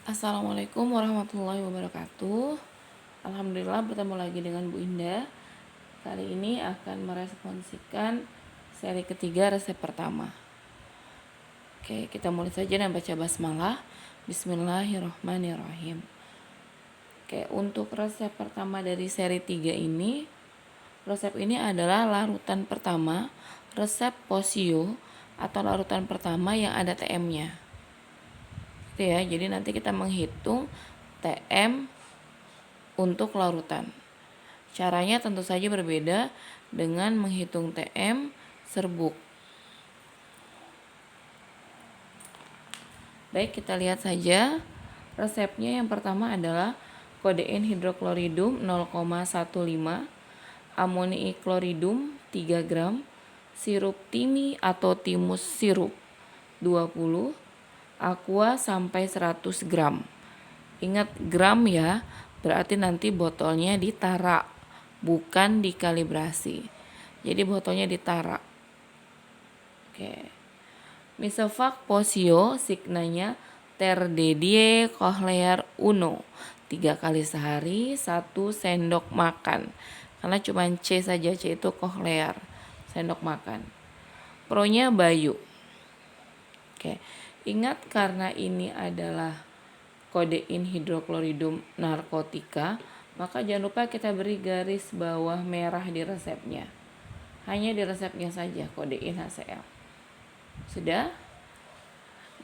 Assalamualaikum warahmatullahi wabarakatuh. Alhamdulillah bertemu lagi dengan Bu Indah. Kali ini akan meresponsikan seri ketiga resep pertama. Oke, kita mulai saja dan baca basmalah. Bismillahirrahmanirrahim. Oke, untuk resep pertama dari seri 3 ini, resep ini adalah larutan pertama, resep posio atau larutan pertama yang ada TM-nya. Gitu ya, jadi nanti kita menghitung TM untuk larutan. Caranya tentu saja berbeda dengan menghitung TM serbuk. Baik, kita lihat saja resepnya. Yang pertama adalah kodein hidrokloridum 0,15, amoniikloridum 3 gram, sirup timi atau timus sirup 20, aqua sampai 100 gram. Ingat gram ya, berarti nanti botolnya ditara, bukan dikalibrasi. Jadi botolnya ditara. Oke. Misovac posio signanya terdedie cochlear uno. 3 kali sehari 1 sendok makan. Karena cuma C saja, C itu cochlear, sendok makan. Pronya Bayu. Oke. Ingat karena ini adalah kodein hidrokloridum narkotika, maka jangan lupa kita beri garis bawah merah di resepnya. Hanya di resepnya saja kodein HCl. Sudah?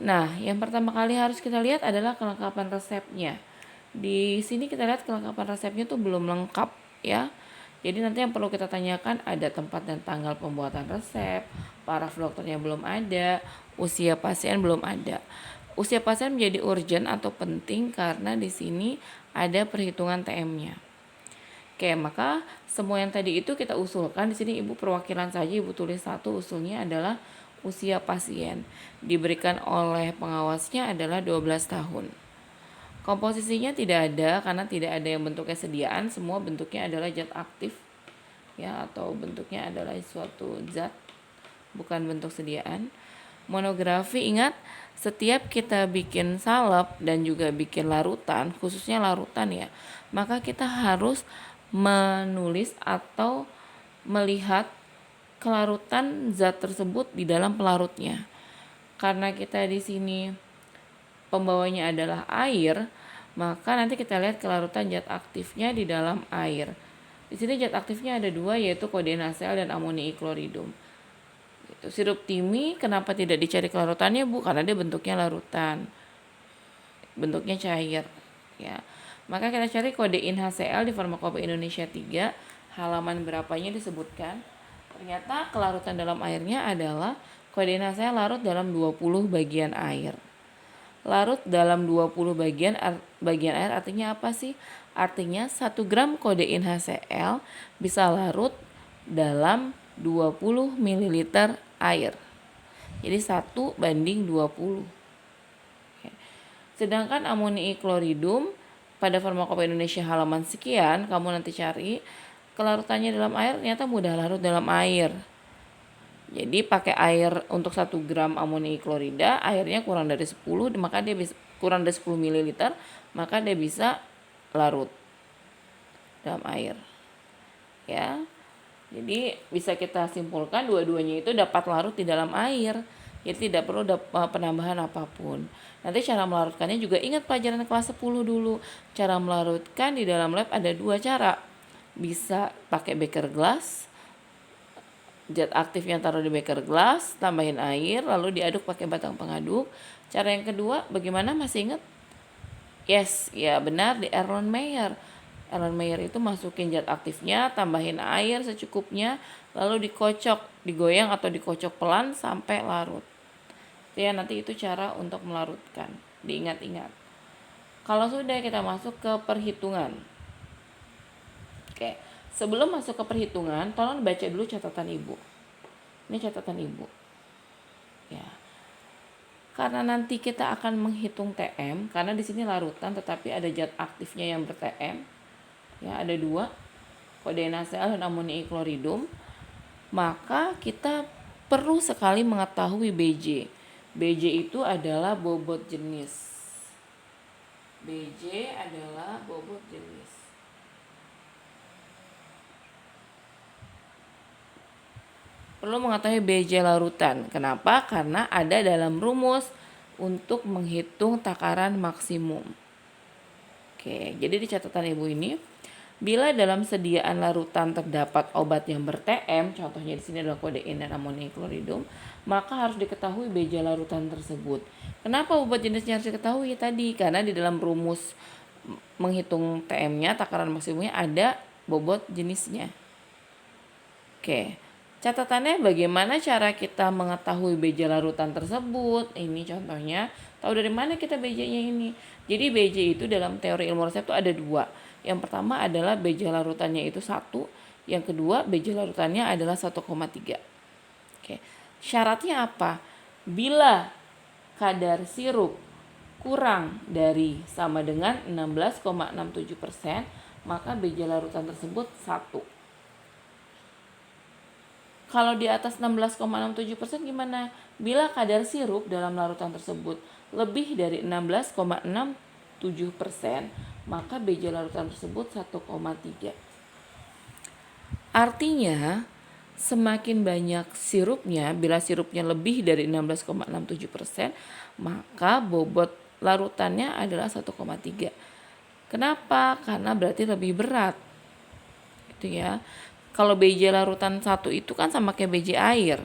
Nah, yang pertama kali harus kita lihat adalah kelengkapan resepnya. Di sini kita lihat kelengkapan resepnya tuh belum lengkap ya. Jadi nanti yang perlu kita tanyakan ada tempat dan tanggal pembuatan resep, paraf dokternya belum ada, usia pasien belum ada. Usia pasien menjadi urgent atau penting karena di sini ada perhitungan TM-nya. Oke, maka semua yang tadi itu kita usulkan. Di sini Ibu perwakilan saja, Ibu tulis satu, usulnya adalah usia pasien. Diberikan oleh pengawasnya adalah 12 tahun. Komposisinya tidak ada karena tidak ada yang bentuknya sediaan, semua bentuknya adalah zat aktif ya, atau bentuknya adalah suatu zat, bukan bentuk sediaan. Monografi, ingat setiap kita bikin salep dan juga bikin larutan, khususnya larutan ya, maka kita harus menulis atau melihat kelarutan zat tersebut di dalam pelarutnya. Karena kita di sini pembawanya adalah air, maka nanti kita lihat kelarutan zat aktifnya di dalam air. Di sini zat aktifnya ada 2, yaitu kodein HCl dan amoniikloridum. Sirup timi kenapa tidak dicari kelarutannya, Bu? Karena dia bentuknya larutan, bentuknya cair ya. Maka kita cari kodein HCl di Farmakope Indonesia 3, halaman berapanya disebutkan. Ternyata kelarutan dalam airnya adalah kodein HCl larut dalam 20 bagian air. Larut dalam 20 bagian air artinya apa sih? Artinya 1 gram kodein HCl bisa larut dalam 20 ml air. Jadi 1:20. Sedangkan amoniikloridum pada Farmakope Indonesia halaman sekian, kamu nanti cari kelarutannya dalam air, ternyata mudah larut dalam air. Jadi pakai air untuk 1 gram amoniiklorida, airnya kurang dari 10, maka dia bisa kurang dari 10 ml, maka dia bisa larut dalam air. Ya. Jadi bisa kita simpulkan dua-duanya itu dapat larut di dalam air. Jadi tidak perlu penambahan apapun. Nanti cara melarutkannya juga ingat pelajaran kelas 10 dulu. Cara melarutkan di dalam lab ada 2 cara. Bisa pakai beker glass, zat aktifnya taruh di beker glass, tambahin air, lalu diaduk pakai batang pengaduk. Cara yang kedua, bagaimana, masih ingat? Yes, ya benar, di Erlenmeyer. Erlenmeyer itu masukin zat aktifnya, tambahin air secukupnya, lalu dikocok, digoyang atau dikocok pelan sampai larut. Ya, nanti itu cara untuk melarutkan, diingat-ingat. Kalau sudah, kita masuk ke perhitungan. Oke, sebelum masuk ke perhitungan, tolong baca dulu catatan Ibu. Ini catatan Ibu. Ya. Karena nanti kita akan menghitung TM, karena di sini larutan tetapi ada zat aktifnya yang ber-TM. Ya, ada 2, kodein HCl dan amoniikloridum. Maka kita perlu sekali mengetahui BJ. BJ itu adalah bobot jenis. BJ adalah bobot jenis. Perlu mengetahui BJ larutan. Kenapa? Karena ada dalam rumus untuk menghitung takaran maksimum. Oke, jadi di catatan Ibu ini, bila dalam sediaan larutan terdapat obat yang ber-TM, contohnya di sini adalah kodein dan amonia kloridum, maka harus diketahui BJ larutan tersebut. Kenapa obat jenisnya harus diketahui tadi? Karena di dalam rumus menghitung TM-nya, takaran maksimumnya, ada bobot jenisnya. Oke, catatannya bagaimana cara kita mengetahui BJ larutan tersebut? Ini contohnya, tahu dari mana kita BJ-nya ini? Jadi BJ itu dalam teori ilmu resep itu ada dua. Yang pertama adalah BJ larutannya itu 1, yang kedua BJ larutannya adalah 1,3. Oke, syaratnya apa? Bila kadar sirup kurang dari sama dengan 16,67%, maka BJ larutan tersebut 1. Kalau di atas 16,67% gimana? Bila kadar sirup dalam larutan tersebut lebih dari 16,67%, maka BJ larutan tersebut 1,3. Artinya, semakin banyak sirupnya, bila sirupnya lebih dari 16,67%, maka bobot larutannya adalah 1,3. Kenapa? Karena berarti lebih berat. Gitu ya. Kalau BJ larutan 1 itu kan sama kayak BJ air.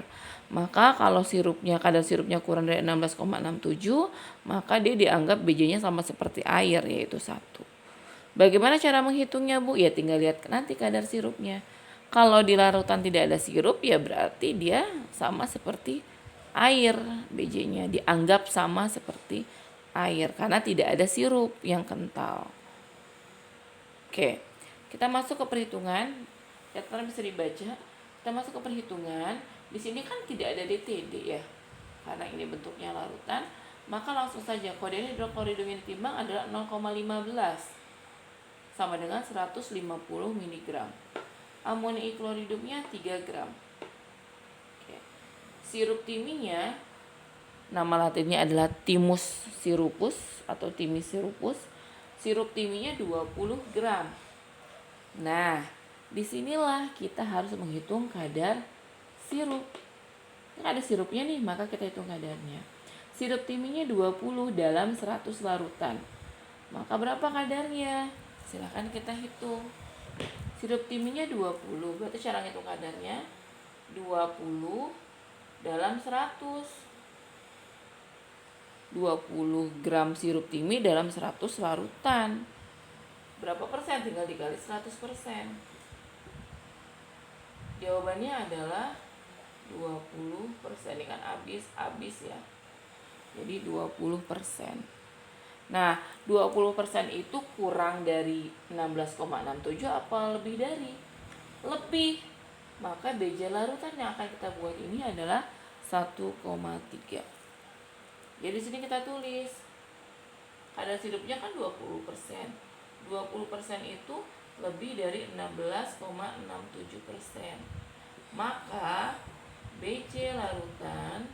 Maka kalau kadar sirupnya kurang dari 16,67, maka dia dianggap BJ-nya sama seperti air, yaitu 1. Bagaimana cara menghitungnya, Bu? Ya tinggal lihat nanti kadar sirupnya. Kalau di larutan tidak ada sirup, ya berarti dia sama seperti air. BJ-nya dianggap sama seperti air karena tidak ada sirup yang kental. Oke, kita masuk ke perhitungan. Catatan bisa dibaca. Kita masuk ke perhitungan. Di sini kan tidak ada DTD ya, karena ini bentuknya larutan. Maka langsung saja kodein hidrokloridum yang ditimbang adalah 0,15 sama dengan 150 mg. Amonia kloridumnya 3 gram. Oke. Sirup timinya, nama latinnya adalah Thymus sirupus atau Thymis sirupus. Sirup timinya 20 gram. Nah, disinilah kita harus menghitung kadar sirup. Kan ada sirupnya nih, maka kita hitung kadarnya. Sirup timinya 20 dalam 100 larutan. Maka berapa kadarnya? Silahkan kita hitung. Sirup timinya 20, berarti cara ngitung kadarnya 20 dalam 100. 20 gram sirup timi dalam 100 larutan. Berapa persen? Tinggal dikali 100%. Jawabannya adalah 20%. Ini kan habis ya. Jadi 20%. Nah, 20% itu kurang dari 16,67 apa lebih dari? Lebih. Maka BJ larutan yang akan kita buat ini adalah 1,3. Jadi di sini kita tulis kadar sirupnya kan 20%. 20% itu lebih dari 16,67%. Maka BJ larutan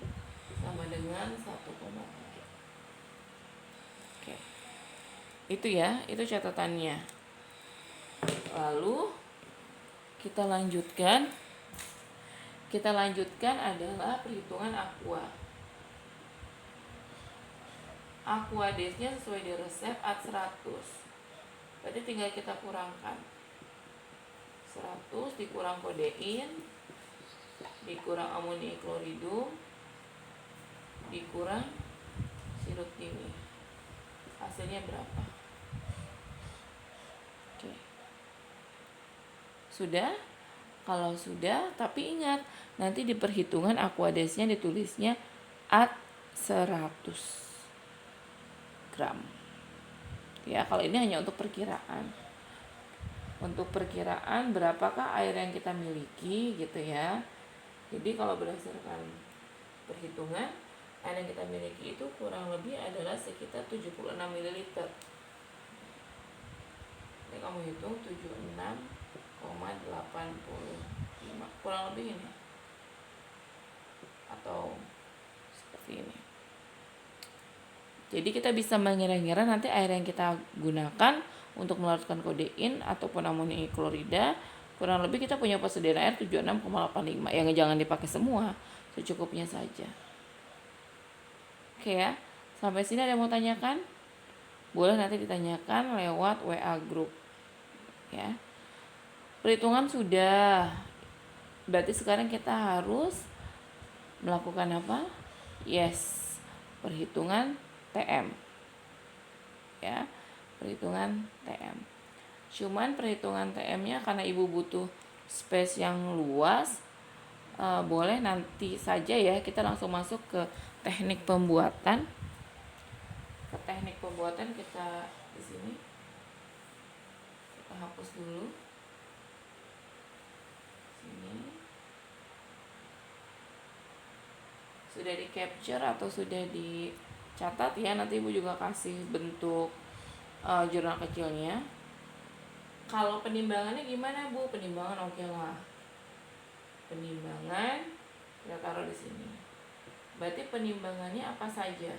sama dengan 1,3. Oke. Itu ya, itu catatannya. Lalu kita lanjutkan. Kita lanjutkan adalah perhitungan aqua. Aqua D-nya sesuai di resep AD 100. Berarti tinggal kita kurangkan. 100 dikurang kodein, dikurang amonia kloridum, dikurang sirup timi. Hasilnya berapa? Oke. Sudah? Kalau sudah, tapi ingat, nanti di perhitungan aquadesnya ditulisnya AD 100 gram. Ya, kalau ini hanya untuk perkiraan. Untuk perkiraan berapakah air yang kita miliki gitu ya. Jadi kalau berdasarkan perhitungan, air yang kita miliki itu kurang lebih adalah sekitar 76 ml. Ini kamu hitung 76,85, kurang lebih ini. Atau seperti ini. Jadi kita bisa mengira-ngira nanti air yang kita gunakan untuk melarutkan kodein ataupun amonia klorida, kurang lebih kita punya persediaan air 76,85. Yang jangan dipakai semua, secukupnya saja. Oke ya, sampai sini ada yang mau tanyakan? Boleh nanti ditanyakan lewat WA group. Ya, perhitungan sudah. Berarti sekarang kita harus melakukan apa? Yes, perhitungan TM. Ya, perhitungan TM. Cuman perhitungan TM-nya karena ibu butuh space yang luas, boleh nanti saja ya, kita langsung masuk ke teknik pembuatan. Ke teknik pembuatan kita di sini. Kita hapus dulu. Sini. Sudah di capture atau sudah dicatat ya, nanti ibu juga kasih bentuk jurnal kecilnya. Kalau penimbangannya gimana Bu? Penimbangan oke lah. Penimbangan kita taruh di sini. Berarti penimbangannya apa saja?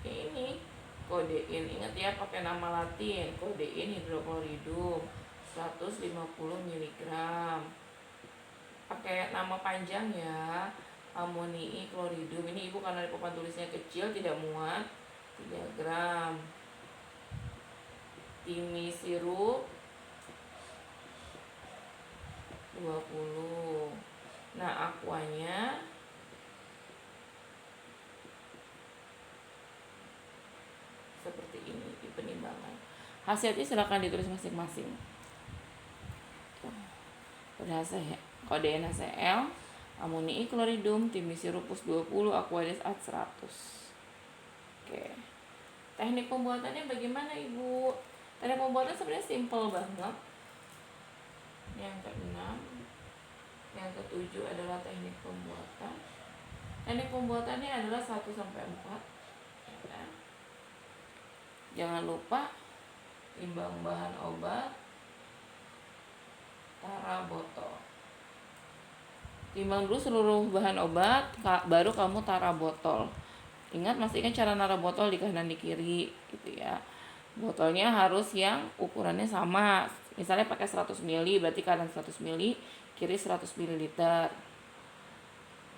Ini kodein, ingat ya pakai nama latin, kodein hidrokloridum 150 mg. Pakai nama panjang ya, amonii kloridum. Ini ibu karena papan tulisnya kecil tidak muat, 3 gram. Timi sirup 20. Nah, aquanya seperti ini di penimbangan. Hasilnya silakan ditulis masing-masing. Kode NaCl, amonii kloridum, timisirupus 20, aqueous at 100. Oke. Teknik pembuatannya bagaimana Ibu? Teknik pembuatan sebenarnya simple banget. Yang keenam, yang ketujuh adalah teknik pembuatan. Teknik pembuatannya adalah 1-4. Ya. Jangan lupa timbang bahan obat, tara botol. Timbang dulu seluruh bahan obat, baru kamu tara botol. Masih ingat cara nara botol di kanan di kiri gitu ya. Botolnya harus yang ukurannya sama. Misalnya pakai 100 ml, berarti kanan 100 ml, kiri 100 ml.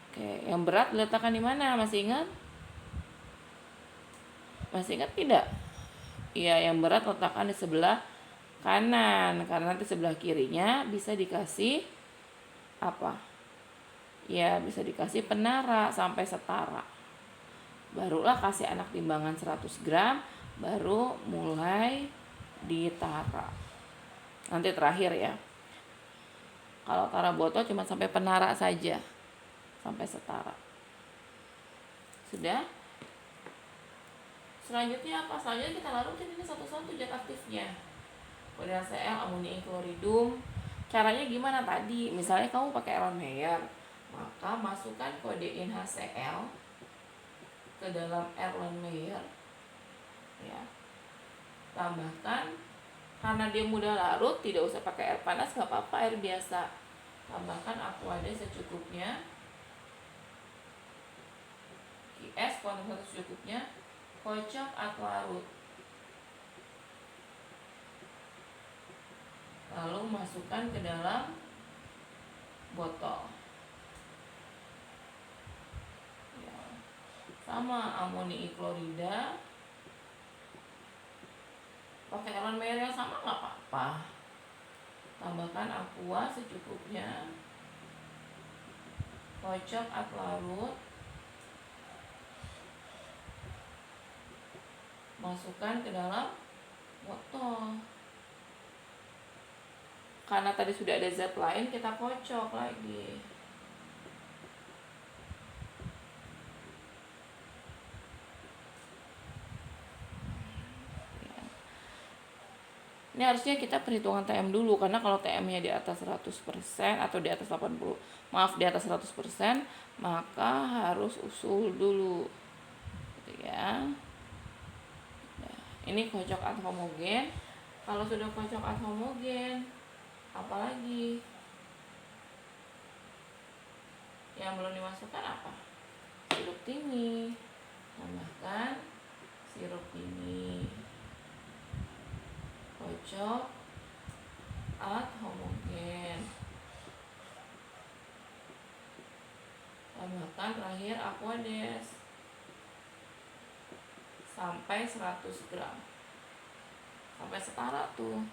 Oke, yang berat diletakkan di mana? Masih ingat? Masih ingat tidak? Iya, yang berat letakkan di sebelah kanan, karena nanti sebelah kirinya bisa dikasih apa? Ya, bisa dikasih penara sampai setara. Barulah kasih anak timbangan 100 gram, baru mulai ditara. Nanti terakhir ya. Kalau tara botol cuma sampai penara saja, sampai setara. Sudah? Selanjutnya apa? Selanjutnya kita larutin ini satu-satu zat aktifnya. Kode NaCl, amonia kloridum. Caranya gimana tadi? Misalnya kamu pakai Erlenmeyer, maka masukkan kodein HCl ke dalam Erlenmeyer. Ya. Tambahkan, karena dia mudah larut, tidak usah pakai air panas, nggak apa-apa, air biasa. Tambahkan aquade secukupnya. QS kondensat secukupnya. Kocok atau larut. Lalu masukkan ke dalam botol. Ya. Sama amonii klorida. Pakai Erlenmeyer yang sama nggak apa-apa. Tambahkan aqua secukupnya. Kocok atau larut. Masukkan ke dalam botol. Karena tadi sudah ada zat lain, kita kocok lagi. Ini harusnya kita perhitungan TM dulu, karena kalau TM-nya di atas 100% atau di atas 80, di atas 100%, maka harus usul dulu. Gitu ya. Ini kocok ad homogen. Kalau sudah kocok ad homogen, apalagi yang belum dimasukkan apa? Sirup timi. Tambahkan sirup ini, kocok ad homogen. Tambahkan terakhir aquades sampai 100 gram, sampai setara tuh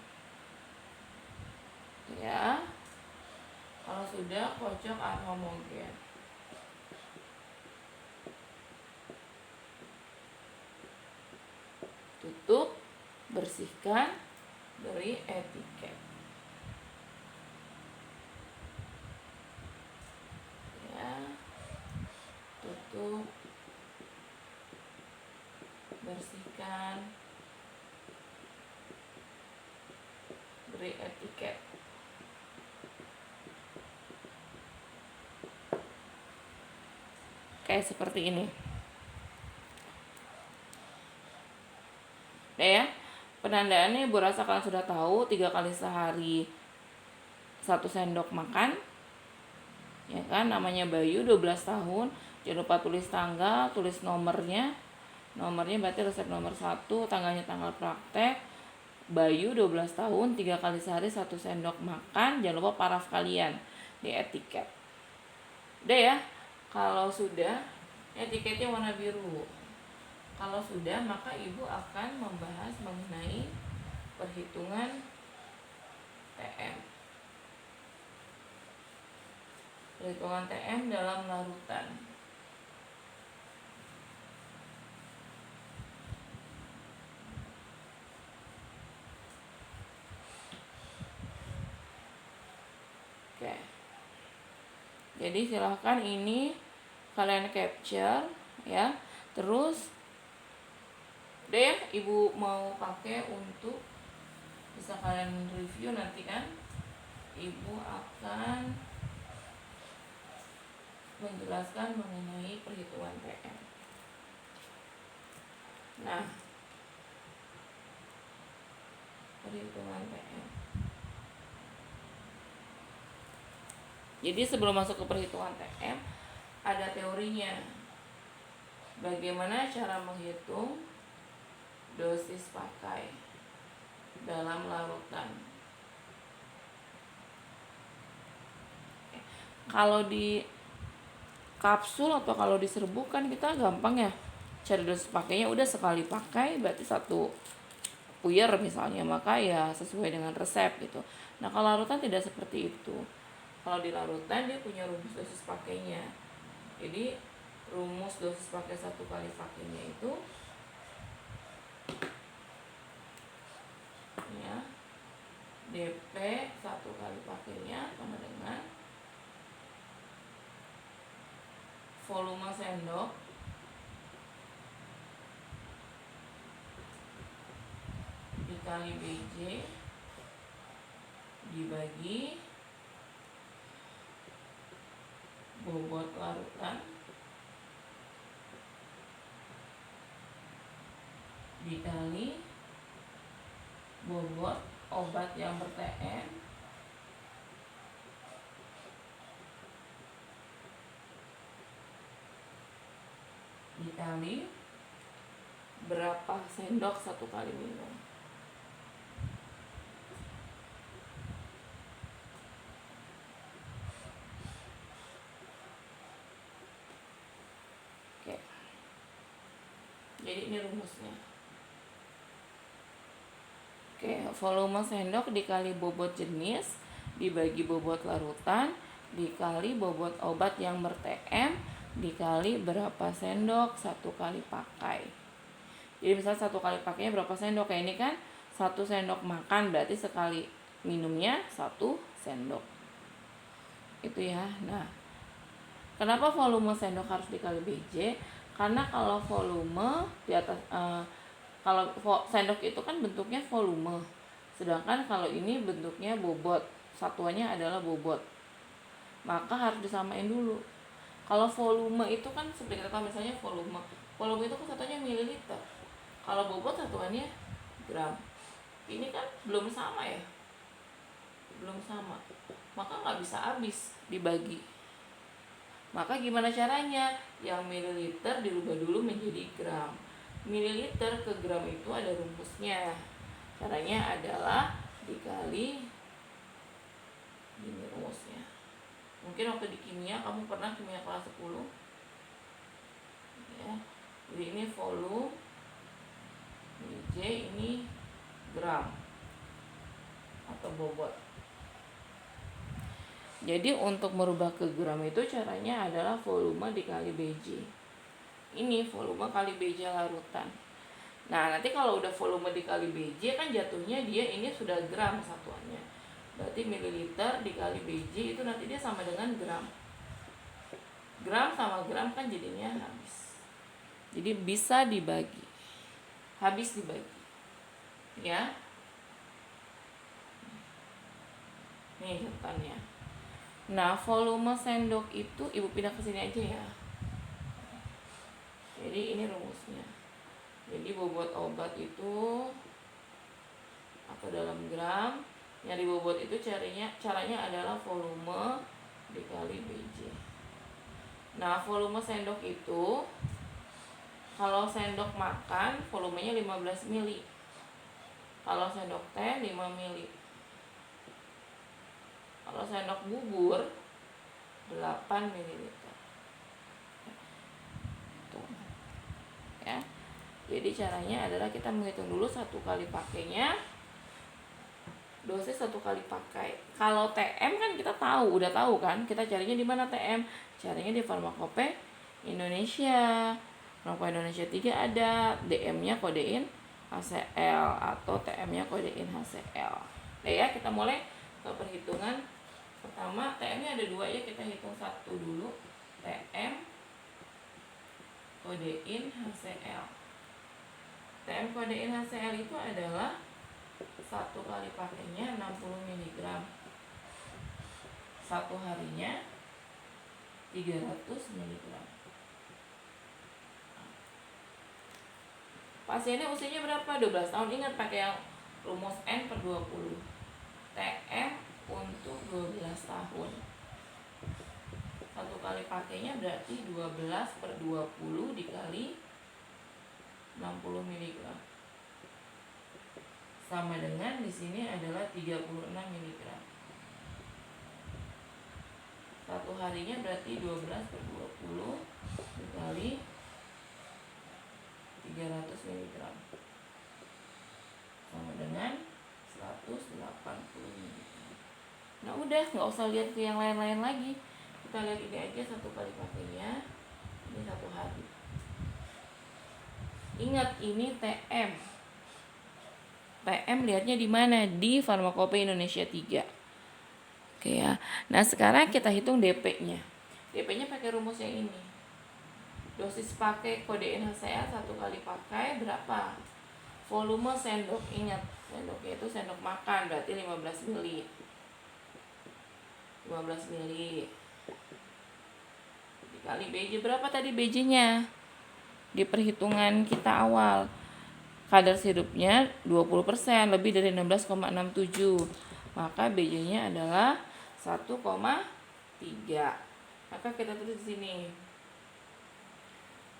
ya. Kalau sudah, kocok ad homogen. Tutup, bersihkan, beri etiket ya. Tutup, bersihkan, beri etiket. Kayak seperti ini. Ya, penandaannya Ibu rasa kalian sudah tahu, 3 kali sehari 1 sendok makan. Ya kan, namanya Bayu 12 tahun. Jangan lupa tulis tanggal, tulis nomornya. Nomornya berarti resep nomor 1, tanggalnya tanggal praktek. Bayu 12 tahun, 3 kali sehari 1 sendok makan. Jangan lupa paraf kalian di etiket. Udah ya. Kalau sudah, etiketnya warna biru. Kalau sudah, maka Ibu akan membahas mengenai perhitungan TM. Perhitungan TM dalam larutan. Oke. Jadi silahkan ini kalian capture ya. Terus deh Ibu mau pakai untuk bisa kalian review nanti kan. Ibu akan menjelaskan mengenai perhitungan TM. Nah, perhitungan TM. Jadi sebelum masuk ke perhitungan TM, ada teorinya. Bagaimana cara menghitung dosis pakai dalam larutan. Kalau di kapsul atau kalau di serbuk kan kita gampang ya cari dosis pakainya, udah sekali pakai berarti 1 puyer misalnya, maka ya sesuai dengan resep gitu. Nah kalau larutan tidak seperti itu. Kalau di larutan dia punya rumus dosis pakainya. Jadi rumus dosis pakai 1 kali pakainya itu ya DP 1 kali pakainya sama dengan volume sendok dikali BJ dibagi bobot larutan dikali bobot obat yang ber-TM dikali berapa sendok 1 kali minum. Oke. Jadi ini rumusnya. Oke, volume sendok dikali bobot jenis dibagi bobot larutan dikali bobot obat yang ber-TM dikali berapa sendok 1 kali pakai. Jadi misalnya 1 kali pakainya berapa sendok, kayak ini kan 1 sendok makan berarti sekali minumnya 1 sendok. Itu ya. Nah, kenapa volume sendok harus dikali BJ? Karena kalau volume di atas kalau sendok itu kan bentuknya volume. Sedangkan kalau ini bentuknya bobot. Satuannya adalah bobot. Maka harus disamain dulu. Kalau volume itu kan seperti kita tahu misalnya volume. Volume itu kan satunya mililiter. Kalau bobot satuannya gram. Ini kan belum sama ya. Belum sama. Maka nggak bisa habis dibagi. Maka gimana caranya? Yang mililiter dirubah dulu menjadi gram. Mililiter ke gram itu ada rumusnya. Caranya adalah dikali, ini rumusnya. Mungkin waktu di kimia kamu pernah kimia kelas 10 ya. Jadi ini volume, ini J, ini gram atau bobot. Jadi untuk merubah ke gram itu caranya adalah volume dikali Bj. Ini volume kali Bj larutan. Nah, nanti kalau udah volume dikali Bj kan jatuhnya dia ini sudah gram satuannya. Berarti mililiter dikali Bj itu nanti dia sama dengan gram. Gram sama gram kan jadinya habis. Jadi bisa dibagi. Habis dibagi. Ya. Nih catatannya. Nah, volume sendok itu Ibu pindah ke sini aja ya. Jadi ini rumusnya. Jadi bobot obat itu atau dalam gram, yang dibobot itu caranya adalah volume dikali Bj. Nah, volume sendok itu kalau sendok makan volumenya 15 mili. Kalau sendok teh 5 mili. Kalau sendok bubur 8 ml. Tuh. Ya. Jadi caranya adalah kita menghitung dulu satu kali pakainya, dosis satu kali pakai. Kalau TM kan kita tahu, udah tahu kan, kita carinya di mana TM? Carinya di Farmakope Indonesia. Farmakope Indonesia 3 ada, DM-nya kodein HCl atau TM-nya kodein HCl. Oke ya, kita mulai ke perhitungan pertama. TM-nya ada 2 ya, kita hitung satu dulu. TM kodein HCl. TM kodein HCl itu adalah satu kali pakainya 60 mg. Satu harinya 300 mg. Pasiennya usianya berapa? 12 tahun. Ingat pakai yang rumus N per 20. TM untuk 12 tahun. Satu kali pakainya berarti 12 per 20 dikali 60 mg. Sama dengan di sini adalah 36 mg. Satu harinya berarti 12 per 20 dikali 300 mg. Sama dengan 180 mg. Nah udah, nggak usah lihat ke yang lain-lain lagi. Kita lihat ini aja satu kali pakainya. Ini satu hari. Ingat ini TM. TM lihatnya di mana? Di Farmakope Indonesia 3. Oke ya. Nah, sekarang kita hitung DP-nya. DP-nya pakai rumus yang ini. Dosis pakai kodein HCl satu kali pakai berapa? Volume sendok, ingat. Sendoknya itu sendok makan, berarti 15 mili. 15 mili. Dikali Bj, berapa tadi Bj-nya? Di perhitungan kita awal. Kadar sirupnya 20%, lebih dari 16,67. Maka Bj-nya adalah 1,3. Maka kita tulis di sini.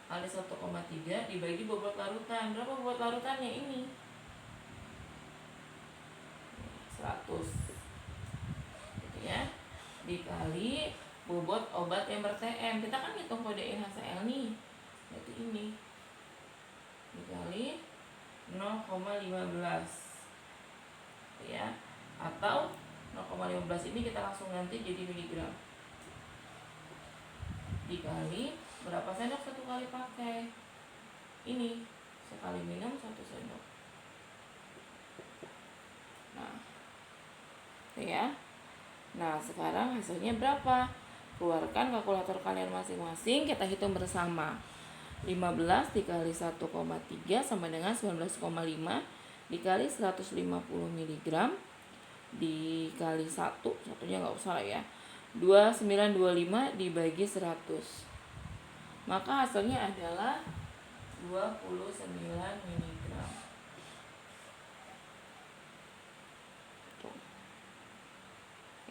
Kali 1,3 dibagi bobot larutan. Berapa bobot larutannya ini? 100. Gitu ya. Dikali bobot obat yang ber-TM. Kita kan hitung kodein HCl nih. Berarti ini. Dikali 0,15 ya, atau 0,15 ini kita langsung ganti jadi miligram. Dikali berapa sendok satu kali pakai? Ini sekali minum 1 sendok. Nah, ya. Nah, sekarang hasilnya berapa? Keluarkan kalkulator kalian masing-masing, kita hitung bersama. 15 dikali 1,3 sama dengan 19,5 dikali 150 mg dikali 1, satunya nggak usah lah ya, 2925 dibagi 100. Maka hasilnya adalah 29 mg. Tuh.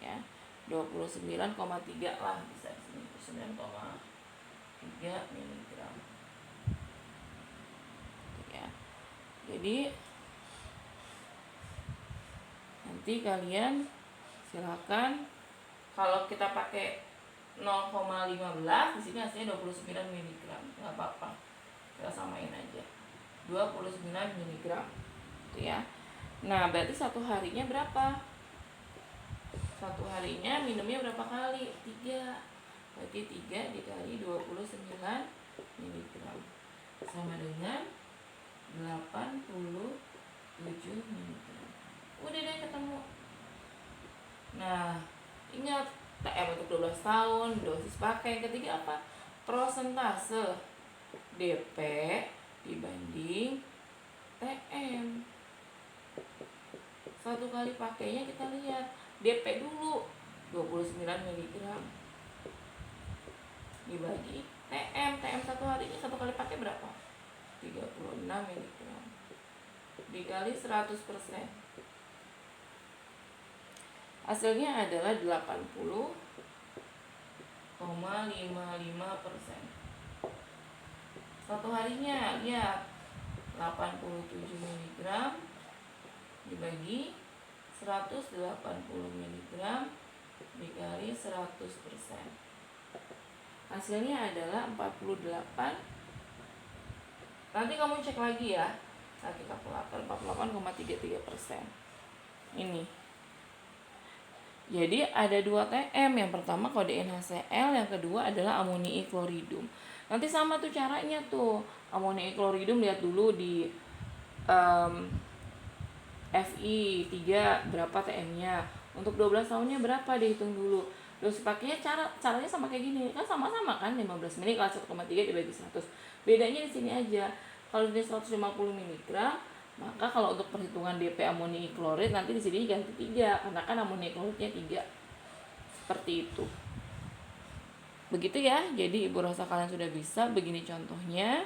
Ya. 29,3 lah, bisa di sini 9,3 miligram. Ya. Jadi nanti kalian silakan, kalau kita pakai 0,15 di sini hasilnya 29 mg, nggak apa-apa, kita samain aja 29 mg gitu ya. Nah berarti satu harinya berapa? Satu harinya minumnya berapa kali? 3. Berarti 3 dikali 29 mg sama dengan 87 mg. Udah deh ketemu. Nah ingat, TM untuk 12 tahun, dosis pakai. Yang ketiga apa? Prosentase DP dibanding TM. Satu kali pakainya kita lihat DP dulu 29 mg dibagi TM satu harinya, satu kali pakai berapa? 36 mg dikali 100%. Hasilnya adalah 80,55%. Satu harinya lihat 87 mg dibagi 180 mg dikali 100%. Hasilnya adalah 48. Nanti kamu cek lagi ya, lagi kalkulator, 48,33%. Ini. Jadi ada 2 TM, yang pertama kode NaCl, yang kedua adalah amonium kloridum. Nanti sama tuh caranya tuh, amonium kloridum lihat dulu di FI 3 berapa TM-nya. Untuk 12 tahunnya berapa, dihitung dulu. Dosis pakainya caranya sama kayak gini. Kan sama-sama kan 15 mg kali 1,3 dibagi 100. Bedanya di sini aja. Kalau di 150 mg, maka kalau untuk perhitungan DP amonium klorid nanti di sini ganti 3 karena kan amonium kloridnya 3. Seperti itu. Begitu ya. Jadi ibu rasa kalian sudah bisa. Begini contohnya.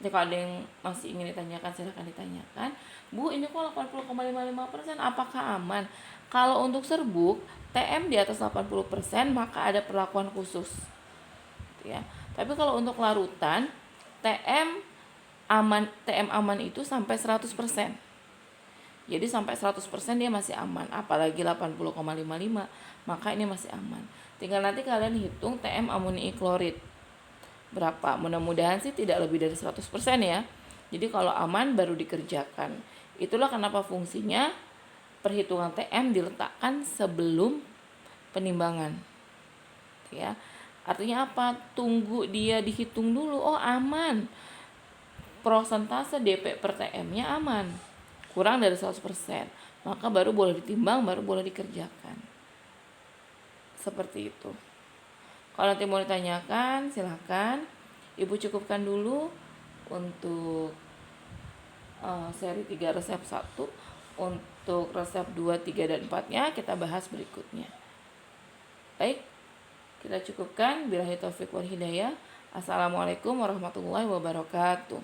Jika ada yang masih ingin ditanyakan, silahkan ditanyakan. Bu, ini kok 80,55%, apakah aman? Kalau untuk serbuk, TM di atas 80%, maka ada perlakuan khusus. Ya. Tapi kalau untuk larutan, TM aman itu sampai 100%. Jadi sampai 100% dia masih aman, apalagi 80,55, maka ini masih aman. Tinggal nanti kalian hitung TM amonium klorid berapa. Mudah-mudahan sih tidak lebih dari 100% ya. Jadi kalau aman baru dikerjakan. Itulah kenapa fungsinya perhitungan TM diletakkan sebelum penimbangan. Ya. Artinya apa? Tunggu dia dihitung dulu. Oh, aman. Prosentase DP per TM-nya aman. Kurang dari 100%. Maka baru boleh ditimbang, baru boleh dikerjakan. Seperti itu. Kalau nanti mau ditanyakan, silahkan. Ibu cukupkan dulu untuk seri 3 resep 1. Untuk resep 2, 3, dan 4-nya kita bahas berikutnya. Baik, kita cukupkan. Billahi taufiq wal hidayah. Assalamualaikum warahmatullahi wabarakatuh.